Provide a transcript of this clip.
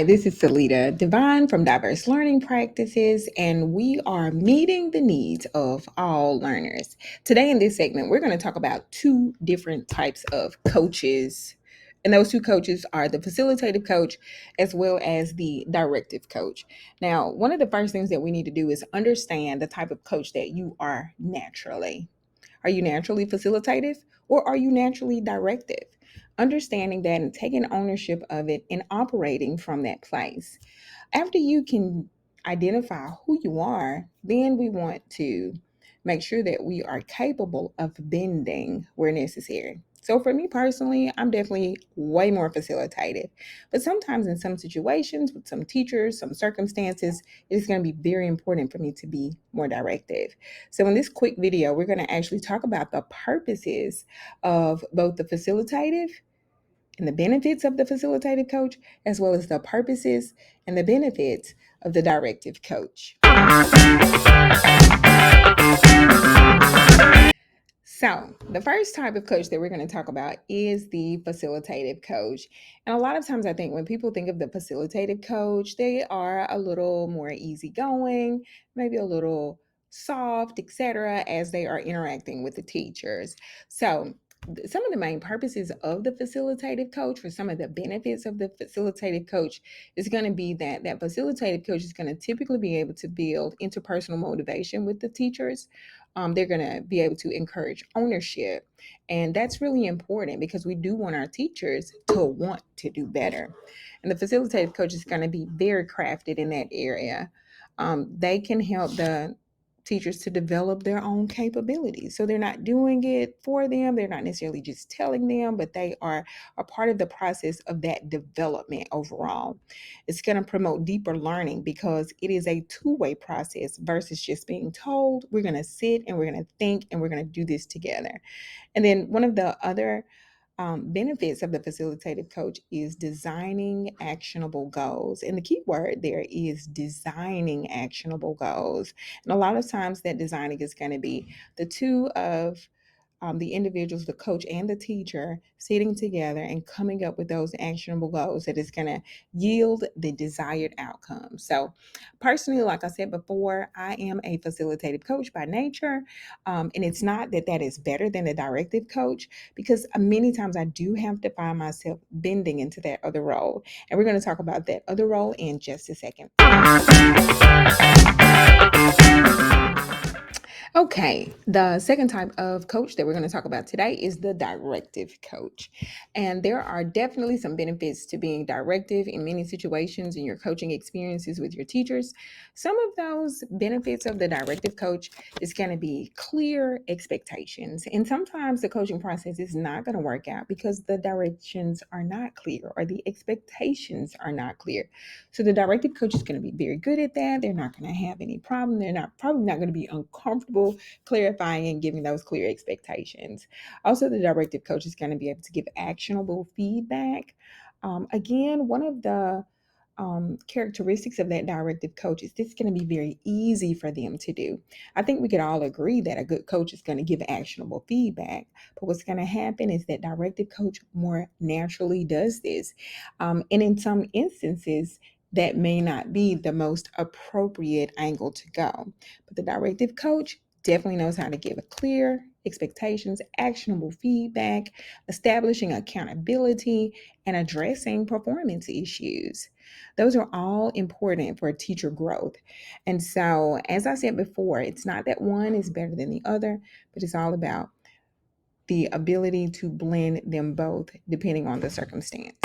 Hi, this is Salita Divine from Diverse Learning Practices, and we are meeting the needs of all learners. Today, in this segment, we're going to talk about two different types of coaches. And those two coaches are the facilitative coach as well as the directive coach. Now, one of the first things that we need to do is understand the type of coach that you are naturally. Are you naturally facilitative or are you naturally directive? Understanding that and taking ownership of it and operating from that place. After you can identify who you are, then we want to make sure that we are capable of bending where necessary. So for me personally, I'm definitely way more facilitated. But sometimes in some situations, with some teachers, some circumstances, it's going to be very important for me to be more directive. So in this quick video, we're going to actually talk about the purposes of both the facilitative and the benefits of the facilitative coach, as well as the purposes and the benefits of the directive coach. So, the first type of coach that we're going to talk about is the facilitative coach. And a lot of times, I think when people think of the facilitative coach, they are a little more easygoing, maybe a little soft, etc., as they are interacting with the teachers. So, some of the main purposes of the facilitative coach, for some of the benefits of the facilitative coach, is going to be that facilitative coach is going to typically be able to build interpersonal motivation with the teachers. They're going to be able to encourage ownership. And that's really important because we do want our teachers to want to do better. And the facilitative coach is going to be very crafted in that area. They can help the teachers to develop their own capabilities. So they're not doing it for them. They're not necessarily just telling them, but they are a part of the process of that development overall. It's going to promote deeper learning because it is a two-way process versus just being told. We're going to sit and we're going to think and we're going to do this together. And then one of the other benefits of the facilitative coach is designing actionable goals. And the key word there is designing actionable goals. And a lot of times that designing is going to be the two of the individuals, the coach and the teacher, sitting together and coming up with those actionable goals that is going to yield the desired outcome. So, personally, like I said before, I am a facilitative coach by nature. And it's not that that is better than a directive coach, because many times I do have to find myself bending into that other role. And we're going to talk about that other role in just a second. Okay, the second type of coach that we're going to talk about today is the directive coach. And there are definitely some benefits to being directive in many situations in your coaching experiences with your teachers. Some of those benefits of the directive coach is going to be clear expectations. And sometimes the coaching process is not going to work out because the directions are not clear or the expectations are not clear. So the directive coach is going to be very good at that. They're not going to have any problem. They're not probably not going to be uncomfortable clarifying and giving those clear expectations. Also, the directive coach is going to be able to give actionable feedback. Again, one of the characteristics of that directive coach is this is going to be very easy for them to do. I think we could all agree that a good coach is going to give actionable feedback, but what's going to happen is that directive coach more naturally does this. And in some instances, that may not be the most appropriate angle to go. But the directive coach definitely knows how to give a clear expectations, actionable feedback, establishing accountability, and addressing performance issues. Those are all important for teacher growth. And so, as I said before, it's not that one is better than the other, but it's all about the ability to blend them both depending on the circumstance.